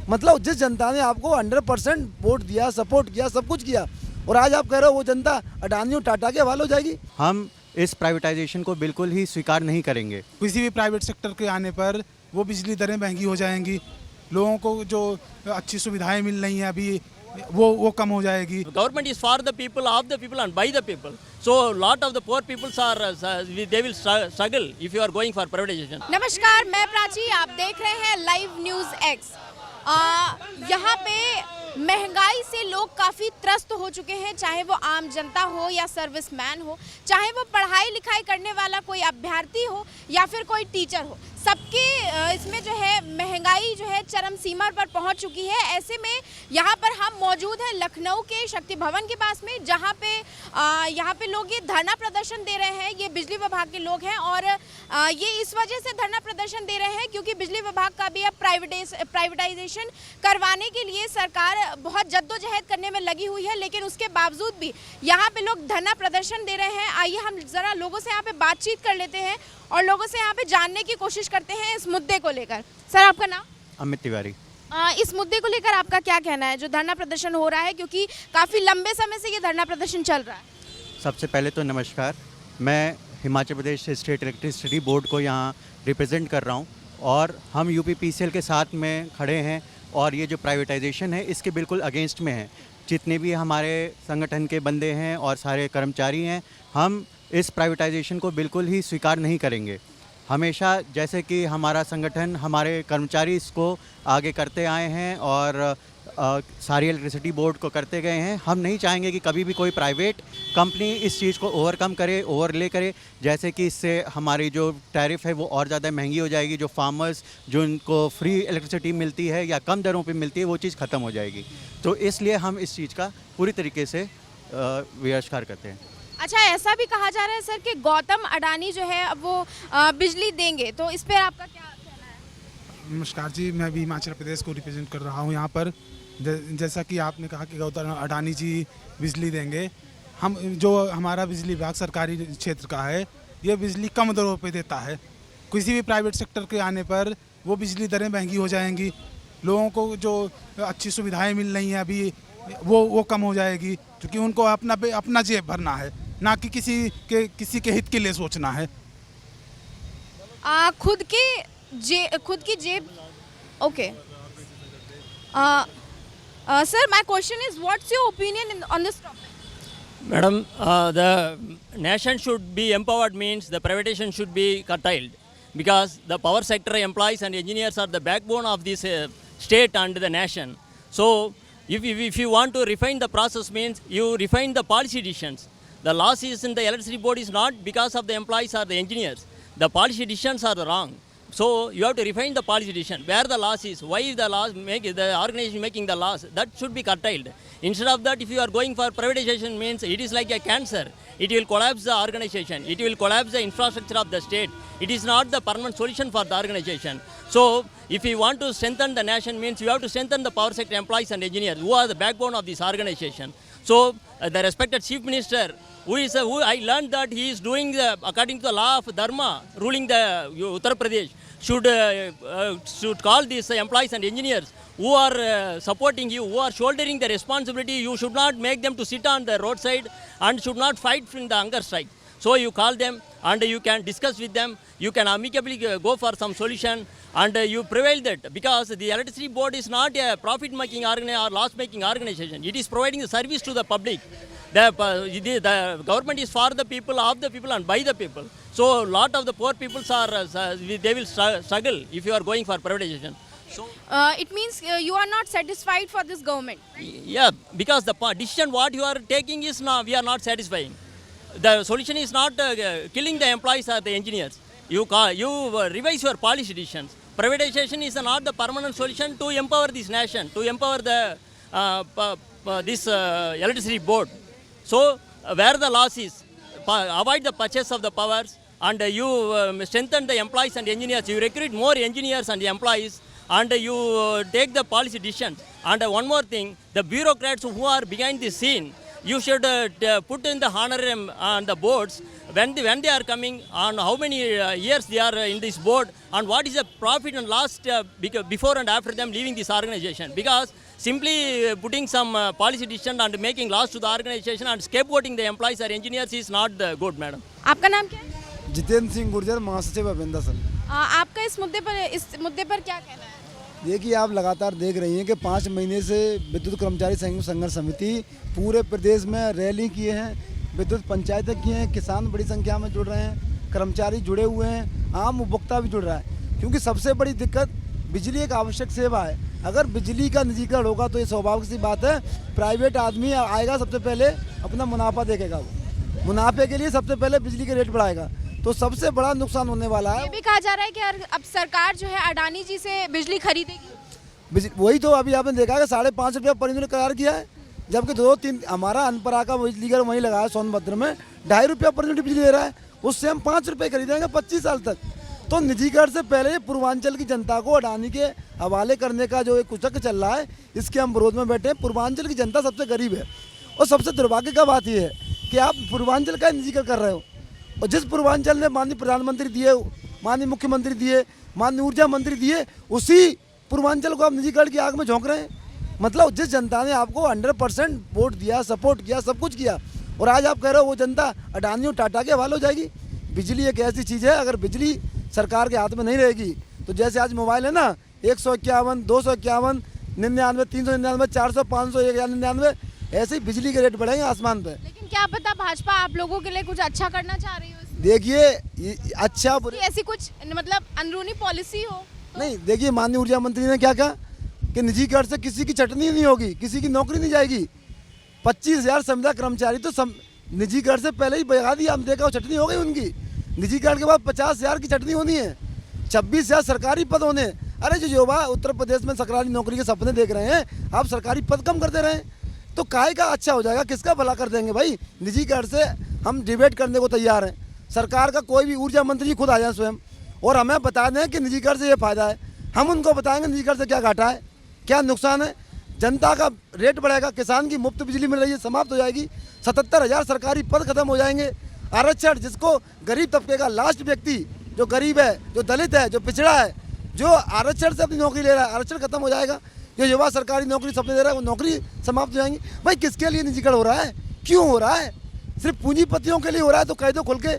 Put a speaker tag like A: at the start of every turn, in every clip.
A: मतलब जिस जनता ने आपको 100% वोट दिया, सपोर्ट किया, सब कुछ किया, और आज आप कह रहे हो वो जनता अडानी और टाटा के हवाले हो जाएगी।
B: हम इस प्राइवेटाइजेशन को बिल्कुल ही स्वीकार नहीं करेंगे।
C: किसी भी प्राइवेट सेक्टर के आने पर वो बिजली दरें महंगी हो जाएंगी, लोगों को जो अच्छी सुविधाएं मिल रही हैं अभी वो कम हो जाएगी।
D: Government is for the people, of the people and by the people. So lot of the poor peoples are they will struggle if you are going for privatization.
E: नमस्कार, मैं प्राची, आप देख रहे हैं लाइव न्यूज़ एक्स। यहाँ पे महंगाई से लोग काफ़ी त्रस्त हो चुके हैं, चाहे वो आम जनता हो या सर्विसमैन हो, चाहे वो पढ़ाई लिखाई करने वाला कोई अभ्यर्थी हो या फिर कोई टीचर हो, सबके इसमें जो है महंगाई जो है चरम सीमा पर पहुंच चुकी है। ऐसे में यहाँ पर हम मौजूद हैं लखनऊ के शक्ति भवन के पास में, जहाँ पे यहाँ पे लोग ये धरना प्रदर्शन दे रहे हैं। ये बिजली विभाग के लोग हैं और ये इस वजह से धरना प्रदर्शन दे रहे हैं क्योंकि बिजली विभाग का भी अब प्राइवेटाइजेशन करवाने के लिए सरकार बहुत जद्दोजहद करने में लगी हुई है, लेकिन उसके बावजूद भी यहाँ पे लोग धरना प्रदर्शन दे रहे हैं। आइए हम ज़रा लोगों से यहाँ पे बातचीत कर लेते हैं और लोगों से यहाँ पे जानने की कोशिश करते हैं इस मुद्दे को लेकर। सर, आपका नाम?
B: अमित तिवारी।
E: इस मुद्दे को लेकर आपका क्या कहना है, जो धरना प्रदर्शन हो रहा है, क्योंकि काफ़ी लंबे समय से ये धरना प्रदर्शन चल रहा है?
B: सबसे पहले तो नमस्कार, मैं Himachal Pradesh state electricity board को यहाँ रिप्रेजेंट कर रहा हूँ और हम यूपीपीसीएल के साथ में खड़े हैं और ये जो प्राइवेटाइजेशन है इसके बिल्कुल अगेंस्ट में है। जितने भी हमारे संगठन के बंदे हैं और सारे कर्मचारी हैं, हम इस प्राइवेटाइजेशन को बिल्कुल ही स्वीकार नहीं करेंगे। हमेशा जैसे कि हमारा संगठन, हमारे कर्मचारी इसको आगे करते आए हैं और सारी इलेक्ट्रिसिटी बोर्ड को करते गए हैं। हम नहीं चाहेंगे कि कभी भी कोई प्राइवेट कंपनी इस चीज़ को ओवरकम करे, ओवरले करे, जैसे कि इससे हमारी जो टैरिफ है वो और ज़्यादा महंगी हो जाएगी। जो फार्मर्स, जो उनको फ्री इलेक्ट्रिसिटी मिलती है या कम दरों पे मिलती है, वो चीज़ ख़त्म हो जाएगी। तो इसलिए हम इस चीज़ का पूरी तरीके से बहिष्कार करते हैं।
E: अच्छा, ऐसा भी कहा जा रहा है सर कि गौतम अडानी जो है अब वो बिजली देंगे, तो इस पर आपका क्या कहना है?
C: नमस्कार जी, मैं भी हिमाचल प्रदेश को रिप्रेजेंट कर रहा हूँ यहाँ पर। जैसा कि आपने कहा कि गौतम अडानी जी बिजली देंगे, हम जो हमारा बिजली विभाग सरकारी क्षेत्र का है, ये बिजली कम दरों पे देता है। किसी भी प्राइवेट सेक्टर के आने पर वो बिजली दरें महंगी हो जाएंगी, लोगों को जो अच्छी सुविधाएं मिल रही हैं अभी वो कम हो जाएगी, क्योंकि उनको अपना जेब भरना है, ना कि किसी के हित के लिए सोचना है।
E: खुद की जेब। Okay sir, my question is what's your opinion on this topic?
D: Madam, the nation should be empowered means the privatization should be curtailed because the power sector employees and engineers are the backbone of this state and the nation. So if you want to refine the process means you refine the policy decisions. The loss is in the electricity board is not because of the employees or the engineers. The policy decisions are wrong. So you have to refine the policy decision. Where the loss is, why the organization making the loss, that should be curtailed. Instead of that, if you are going for privatization means it is like a cancer. It will collapse the organization. It will collapse the infrastructure of the state. It is not the permanent solution for the organization. So if you want to strengthen the nation means you have to strengthen the power sector employees and engineers who are the backbone of this organization. So the respected chief minister, who I learned that he is doing according to the law of Dharma, ruling the Uttar Pradesh, should call these employees and engineers who are supporting you, who are shouldering the responsibility. You should not make them to sit on the roadside and should not fight in the hunger strike. So you call them and you can discuss with them. You can amicably go for some solution and you prevail that, because the electricity board is not a profit-making or loss-making organization. It is providing the service to the public. The government is for the people, of the people and by the people. So lot of the poor peoples are they will struggle if you are going for privatization. So
E: It means you are not satisfied for this government.
D: yeah, because the decision what you are taking is we are not satisfying. The solution is not killing the employees or the engineers. You revise your policy decisions. Privatization is not the permanent solution to empower this nation, to empower the this electricity board. So where the loss is, avoid the purchase of the powers and you strengthen the employees and engineers. You recruit more engineers and employees and you take the policy decisions. And one more thing, the bureaucrats who are behind the scene, you should put in the honorarium on the boards when they are coming, on how many years they are in this board, and what is the profit and loss before and after them leaving this organization. Because simply putting some policy decision and making laws to the organization and scapegoating the employees or engineers is not good, madam.
E: आपका नाम क्या है?
A: जितेंद्र सिंह गुर्जर, महासचिव अभियंता संघ।
E: आपका इस मुद्दे पर क्या कहना है?
A: देखिए, आप लगातार देख रही हैं कि 5 महीने से विद्युत कर्मचारी संघर्ष समिति पूरे प्रदेश में रैली किए हैं, विद्युत पंचायतें किए हैं, किसान बड़ी संख्या में जुड़ रहे हैं, कर्मचारी जुड़े हुए हैं, आम उपभोक्ता भी जुड़ रहा है। क्योंकि सबसे बड़ी दिक्कत, बिजली एक आवश्यक सेवा है। अगर बिजली का निजीकरण होगा तो ये स्वाभाविक सी बात है, प्राइवेट आदमी आएगा, सबसे पहले अपना मुनाफा देखेगा, वो मुनाफे के लिए सबसे पहले बिजली के रेट बढ़ाएगा, तो सबसे बड़ा नुकसान होने वाला है।
E: ये भी कहा जा रहा है कि अब सरकार जो है अडानी जी से बिजली खरीदेगी।
A: वही तो अभी आपने देखा कि 5.5 रुपया पर यूनिट करार किया है, जबकि 2-3 हमारा अनपरा का बिजली घर वहीं लगा है सोनभद्र में, 2.5 रुपया पर यूनिट बिजली दे रहा है, उससे हम 5 रुपये खरीदेंगे 25 साल तक। तो निजीकरण से पहले पूर्वांचल की जनता को अडानी के हवाले करने का जो एक कुचक्र चल रहा है, इसके हम विरोध में बैठे हैं। पूर्वांचल की जनता सबसे गरीब है, और सबसे दुर्भाग्य का बात यह है कि आप पूर्वांचल का निजीकरण कर रहे हो, और जिस पूर्वांचल ने माननीय प्रधानमंत्री दिए, माननीय मुख्यमंत्री दिए, माननीय ऊर्जा मंत्री दिए, उसी पूर्वांचल को आप निजीकरण की आग में झोंक रहे हैं। मतलब जिस जनता ने आपको 100% वोट दिया, सपोर्ट किया, सब कुछ किया, और आज आप कह रहे हो वो जनता अडानी और टाटा के हवाले हो जाएगी। बिजली एक ऐसी चीज़ है, अगर बिजली सरकार के हाथ में नहीं रहेगी तो जैसे आज मोबाइल है ना, 151, 251, 99, 399, 400, 500, 1099, ऐसे ही बिजली के रेट बढ़ेंगे आसमान पे।
E: लेकिन क्या पता भाजपा आप लोगों के लिए कुछ अच्छा करना चाह रही हो इसमें?
A: देखिए, अच्छा
E: ऐसी कुछ मतलब अंदरूनी पॉलिसी हो
A: नहीं। देखिए, माननीय ऊर्जा मंत्री ने क्या कहा कि निजीकरण से किसी की चटनी नहीं होगी, किसी की नौकरी नहीं जाएगी। 25,000 संविदा कर्मचारी तो निजीकरण से पहले ही बगा दिया, हम देखा चटनी हो गई उनकी। निजीकरण के बाद 50,000 की चटनी होनी है, 26,000 सरकारी पद होने। अरे जो युवा उत्तर प्रदेश में सरकारी नौकरी के सपने देख रहे हैं, आप सरकारी पद कम कर दे रहे हैं, तो काहे का अच्छा हो जाएगा, किसका भला कर देंगे भाई। निजीकरण से हम डिबेट करने को तैयार हैं। सरकार का कोई भी ऊर्जा मंत्री खुद आ जाए स्वयं और हमें बता दें कि निजीकरण से ये फायदा है, हम उनको बताएंगे निजीकरण से क्या घाटा है, क्या नुकसान है। जनता का रेट बढ़ेगा, किसान की मुफ्त बिजली मिल रही है समाप्त हो जाएगी, 77,000 सरकारी पद खत्म हो जाएंगे। आरक्षण, जिसको गरीब तबके का लास्ट व्यक्ति जो गरीब है, जो दलित है, जो पिछड़ा है, जो आरक्षण से अपनी नौकरी ले रहा है, आरक्षण खत्म हो जाएगा। जो युवा सरकारी नौकरी सपने दे रहा है, वो नौकरी समाप्त हो जाएंगी। भाई किसके लिए निजीकरण हो रहा है, क्यों हो रहा है? सिर्फ पूंजीपतियों के लिए हो रहा है तो कह दो खुल के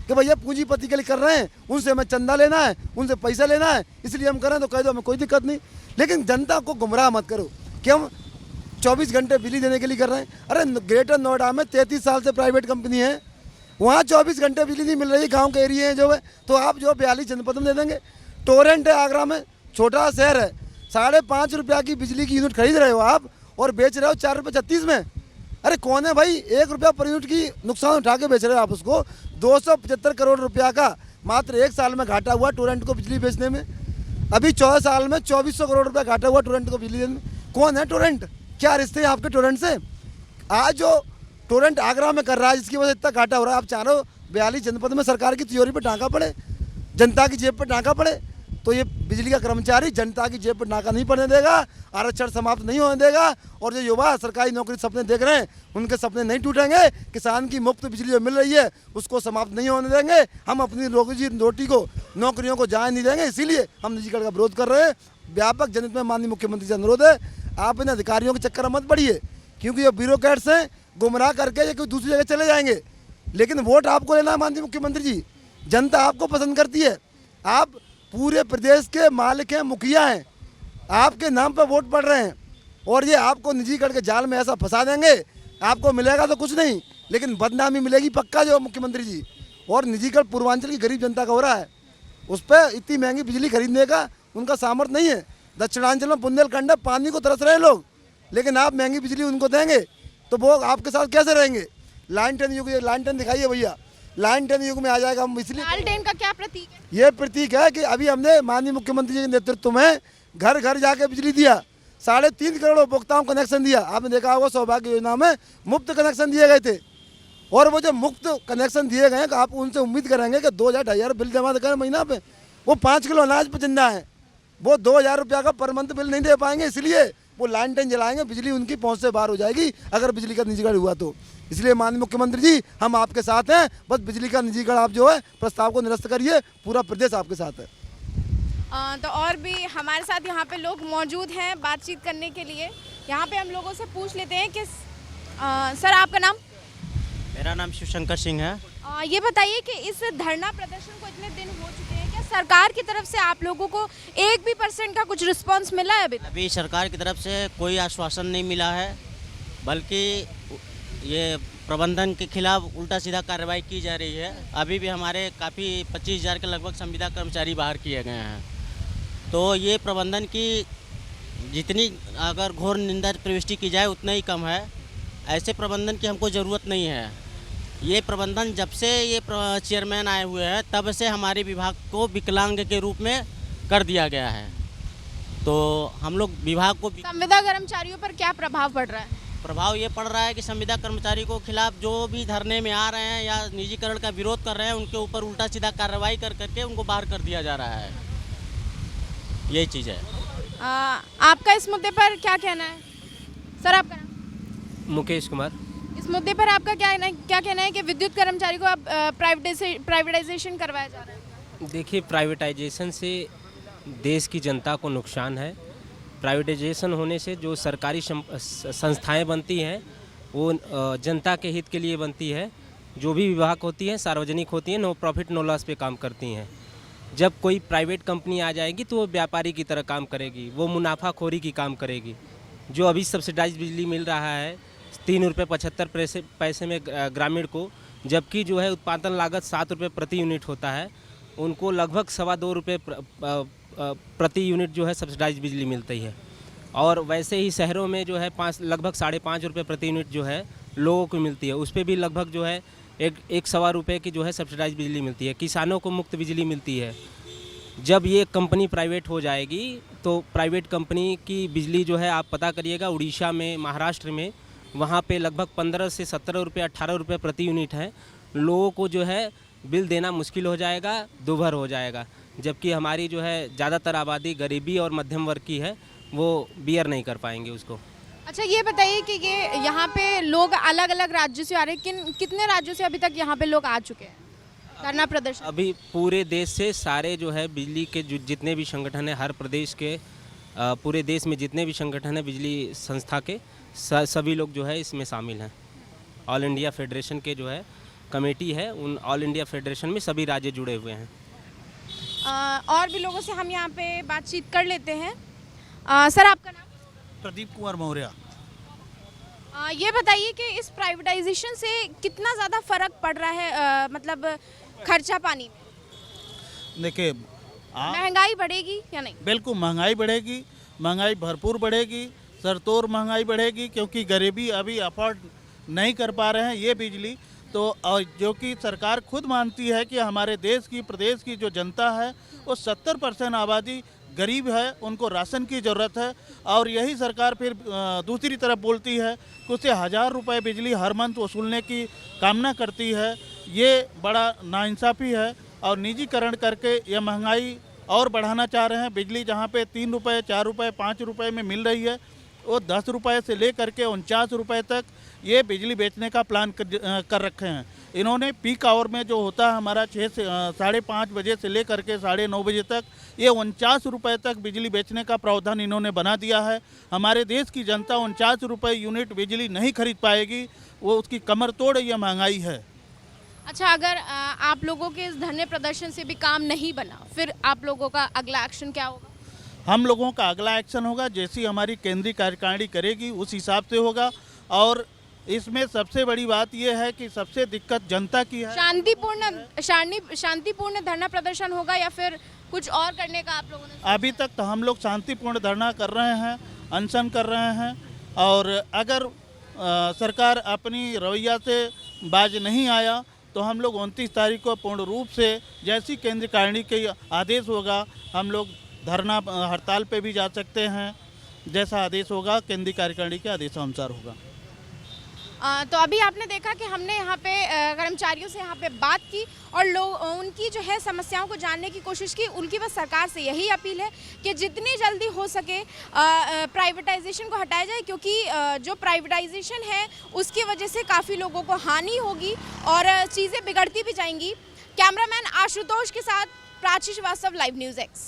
A: कि भैया पूंजीपति के लिए कर रहे हैं, उनसे हमें चंदा लेना है, उनसे पैसा लेना है, इसलिए हम कर रहे हैं, तो कह दो हमें कोई दिक्कत नहीं। लेकिन जनता को गुमराह मत करो कि हम 24 घंटे बिजली देने के लिए कर रहे हैं। अरे ग्रेटर नोएडा में 33 साल से प्राइवेट कंपनी है, वहाँ 24 घंटे बिजली नहीं मिल रही, गांव के एरिया हैं जो है, तो आप जो 42 जनपद में दे देंगे। टोरेंट है आगरा में, छोटा शहर है, 5.5 रुपया की बिजली की यूनिट खरीद रहे हो आप और बेच रहे हो 4.36 रुपये में। अरे कौन है भाई, 1 रुपया पर यूनिट की नुकसान उठा के बेच रहे हो आप उसको। 275 करोड़ रुपया का मात्र 1 साल में घाटा हुआ टोरेंट को बिजली बेचने में। अभी 14 साल में 2400 करोड़ रुपया घाटा हुआ टोरेंट को बिजली देने में। कौन है टोरेंट, क्या रिश्ते हैं आपके टोरेंट से? आज जो टोरेंट आगरा में कर रहा है, जिसकी वजह से इतना घाटा हो रहा है, आप चाह रहे हो 42 जनपद में सरकार की तिजोरी पर टाँका पड़े, जनता की जेब पर टाँका पड़े, तो ये बिजली का कर्मचारी जनता की जेब पर नाका नहीं पड़ने देगा, आरक्षण समाप्त नहीं होने देगा। और जो युवा सरकारी नौकरी सपने देख रहे हैं, उनके सपने नहीं टूटेंगे। किसान की मुफ्त बिजली जो मिल रही है उसको समाप्त नहीं होने देंगे। हम अपनी रोटी को, नौकरियों को जाने नहीं देंगे, इसीलिए हम निजीकरण का विरोध कर रहे हैं। व्यापक जनहित में माननीय मुख्यमंत्री से अनुरोध है, आप इन अधिकारियों के चक्कर मत पड़िए, क्योंकि ये ब्यूरोक्रेट्स हैं, गुमराह करके ये कोई दूसरी जगह चले जाएंगे। लेकिन वोट आपको लेना है माननीय मुख्यमंत्री जी, जनता आपको पसंद करती है। आप पूरे प्रदेश के मालिक हैं, मुखिया हैं, आपके नाम पर वोट पड़ रहे हैं, और ये आपको निजीकरण के जाल में ऐसा फंसा देंगे, आपको मिलेगा तो कुछ नहीं, लेकिन बदनामी मिलेगी पक्का जो मुख्यमंत्री जी। और निजीकरण पूर्वांचल की गरीब जनता का हो रहा है, उस पर इतनी महंगी बिजली खरीदने का उनका सामर्थ्य नहीं है। दक्षिणांचल में बुंदेलखंड पानी को तरस रहे हैं लोग, लेकिन आप महंगी बिजली उनको देंगे तो वो आपके साथ कैसे रहेंगे? लालटेन युग, ये लालटेन दिखाइए भैया, लालटेन युग में आ जाएगा। हम इसलिए,
E: लालटेन का क्या प्रतीक है?
A: ये प्रतीक है कि अभी हमने माननीय मुख्यमंत्री जी के नेतृत्व में घर घर जाके बिजली दिया, 3.5 करोड़ उपभोक्ताओं को कनेक्शन दिया। आपने देखा होगा सौभाग्य योजना में मुफ्त कनेक्शन दिए गए थे, और वो जो मुफ्त कनेक्शन दिए गए हैं, आप उनसे उम्मीद करेंगे कि 2,000-2,500 बिल जमा करें महीना पे, वो 5 किलो अनाज पर जिंदा है। वो 2000 रुपया का पर मंथ बिल नहीं दे पाएंगे, इसलिए वो लाइन टाइन जलाएंगे, बिजली उनकी पहुंच से बाहर हो जाएगी अगर बिजली का निजीकरण हुआ तो। इसलिए माननीय मुख्यमंत्री जी, हम आपके साथ हैं, बस बिजली का निजीकरण आप जो है प्रस्ताव को निरस्त करिए, पूरा प्रदेश आपके साथ है।
E: तो और भी हमारे साथ यहाँ पे लोग मौजूद हैं बातचीत करने के लिए। यहाँ पे हम लोगों से पूछ लेते हैं कि सर आपका नाम?
F: मेरा नाम शिवशंकर सिंह है।
E: ये बताइए कि इस धरना प्रदर्शन को इतने दिन हो चुके हैं, क्या सरकार की तरफ से आप लोगों को 1% का कुछ रिस्पांस मिला है अभी तक?
F: अभी सरकार की तरफ से कोई आश्वासन नहीं मिला है, बल्कि ये प्रबंधन के खिलाफ उल्टा सीधा कार्रवाई की जा रही है। अभी भी हमारे काफ़ी 25,000 के लगभग संविदा कर्मचारी बाहर किए गए हैं। तो ये प्रबंधन की जितनी अगर घोर निंदा प्रविष्टि की जाए उतना ही कम है। ऐसे प्रबंधन की हमको ज़रूरत नहीं है। ये प्रबंधन जब से ये चेयरमैन आए हुए हैं तब से हमारे विभाग को विकलांग के रूप में कर दिया गया है। तो हम लोग विभाग को
E: संविदा कर्मचारियों पर क्या प्रभाव पड़ रहा है?
F: प्रभाव ये पड़ रहा है कि संविदा कर्मचारी को खिलाफ जो भी धरने में आ रहे हैं या निजीकरण का विरोध कर रहे हैं उनके ऊपर उल्टा सीधा कार्रवाई कर करके उनको बाहर कर दिया जा रहा है। यही चीज़ है।
E: आपका इस मुद्दे पर क्या कहना है? सर आपका नाम?
G: मुकेश कुमार।
E: इस मुद्दे पर आपका क्या कहना है कि विद्युत कर्मचारी को अब प्राइवेटाइजेशन करवाया जा रहा है?
G: देखिए, प्राइवेटाइजेशन से देश की जनता को नुकसान है। प्राइवेटाइजेशन होने से जो सरकारी संस्थाएं बनती हैं वो जनता के हित के लिए बनती है। जो भी विभाग होती हैं सार्वजनिक होती हैं, नो प्रॉफिट नो लॉस पे काम करती हैं। जब कोई प्राइवेट कंपनी आ जाएगी तो वो व्यापारी की तरह काम करेगी, वो मुनाफाखोरी की काम करेगी। जो अभी सब्सिडाइज बिजली मिल रहा है 3 रुपये 75 पैसे में ग्रामीण को, जबकि जो है उत्पादन लागत 7 रुपये प्रति यूनिट होता है, उनको लगभग 2.25 रुपये प्रति यूनिट जो है सब्सिडाइज बिजली मिलती है। और वैसे ही शहरों में जो है लगभग 5.5 रुपये प्रति यूनिट जो है लोगों को मिलती है। उस पर भी लगभग जो है 1.25 रुपये की जो है सब्सिडाइज बिजली मिलती है। किसानों को मुफ्त बिजली मिलती है। जब ये कंपनी प्राइवेट हो जाएगी तो प्राइवेट कंपनी की बिजली जो है आप पता करिएगा, उड़ीसा में, महाराष्ट्र में, वहाँ पे लगभग 15 से 17 रुपये 18 रुपये प्रति यूनिट है। लोगों को जो है बिल देना मुश्किल हो जाएगा, दुभर हो जाएगा। जबकि हमारी जो है ज़्यादातर आबादी गरीबी और मध्यम वर्ग की है, वो बियर नहीं कर पाएंगे उसको।
E: अच्छा, ये बताइए कि ये यहाँ पे लोग अलग अलग राज्यों से आ रहे हैं, कितने राज्यों से अभी तक यहाँ पे लोग आ चुके हैं धरना प्रदर्शन?
G: अभी पूरे देश से सारे जो है बिजली के जितने भी संगठन हैं, हर प्रदेश के पूरे देश में जितने भी संगठन हैं बिजली संस्था के, सभी लोग जो है इसमें शामिल हैं। ऑल इंडिया फेडरेशन के जो है कमेटी है, उन ऑल इंडिया फेडरेशन में सभी राज्य जुड़े हुए हैं।
E: और भी लोगों से हम यहाँ पे बातचीत कर लेते हैं। सर आपका नाम?
H: प्रदीप कुमार मौर्य।
E: ये बताइए कि इस प्राइवेटाइजेशन से कितना ज़्यादा फर्क पड़ रहा है, मतलब खर्चा पानी में?
H: देखिए,
E: महंगाई बढ़ेगी या नहीं?
H: बिल्कुल महंगाई बढ़ेगी, महंगाई भरपूर बढ़ेगी, सरतोड़ महंगाई बढ़ेगी, क्योंकि गरीबी अभी अफोर्ड नहीं कर पा रहे हैं ये बिजली। तो और जो कि सरकार खुद मानती है कि हमारे देश की, प्रदेश की जो जनता है वो 70% आबादी गरीब है, उनको राशन की ज़रूरत है। और यही सरकार फिर दूसरी तरफ बोलती है कि उससे 1000 रुपये बिजली हर मंथ वसूलने की कामना करती है। ये बड़ा नाइंसाफ़ी है और निजीकरण करके ये महंगाई और बढ़ाना चाह रहे हैं। बिजली जहाँ पे 3 रुपये 4 रुपये 5 रुपये में मिल रही है, वो 10 रुपये से ले करके 49 रुपये तक ये बिजली बेचने का प्लान कर रखे हैं इन्होंने। पीक आवर में जो होता है हमारा 6 से 5:30 बजे से ले करके 9:30 बजे तक, ये 49 रुपये तक बिजली बेचने का प्रावधान इन्होंने बना दिया है। हमारे देश की जनता 49 रुपये यूनिट बिजली नहीं खरीद पाएगी, वो उसकी कमर तोड़ ये महंगाई है।
E: अच्छा, अगर आप लोगों के इस धरने प्रदर्शन से भी काम नहीं बना, फिर आप लोगों का अगला एक्शन क्या होगा?
H: हम लोगों का अगला एक्शन होगा जैसी हमारी केंद्रीय कार्यकारिणी करेगी उस हिसाब से होगा। और इसमें सबसे बड़ी बात यह है कि सबसे दिक्कत जनता की है। शांतिपूर्ण धरना प्रदर्शन होगा या फिर कुछ और करने का आप लोगों ने? अभी तक तो हम लोग शांतिपूर्ण धरना कर रहे हैं, अनशन कर रहे हैं। और अगर सरकार अपनी रवैया से बाज नहीं आया तो हम लोग 29 तारीख को पूर्ण रूप से जैसी केंद्रीय कार्यकारिणी के आदेश होगा हम लोग धरना हड़ताल पे भी जा सकते हैं। जैसा आदेश होगा केंद्रीय कार्यकारिणी के आदेशानुसार होगा।
E: तो अभी आपने देखा कि हमने यहाँ पे कर्मचारियों से यहाँ पे बात की और लोग उनकी जो है समस्याओं को जानने की कोशिश की। उनकी बस सरकार से यही अपील है कि जितनी जल्दी हो सके प्राइवेटाइजेशन को हटाया जाए, क्योंकि जो प्राइवेटाइजेशन है उसकी वजह से काफ़ी लोगों को हानि होगी और चीज़ें बिगड़ती भी जाएंगी। कैमरामैन आशुतोष के साथ Prachi Shrivastava, live news x.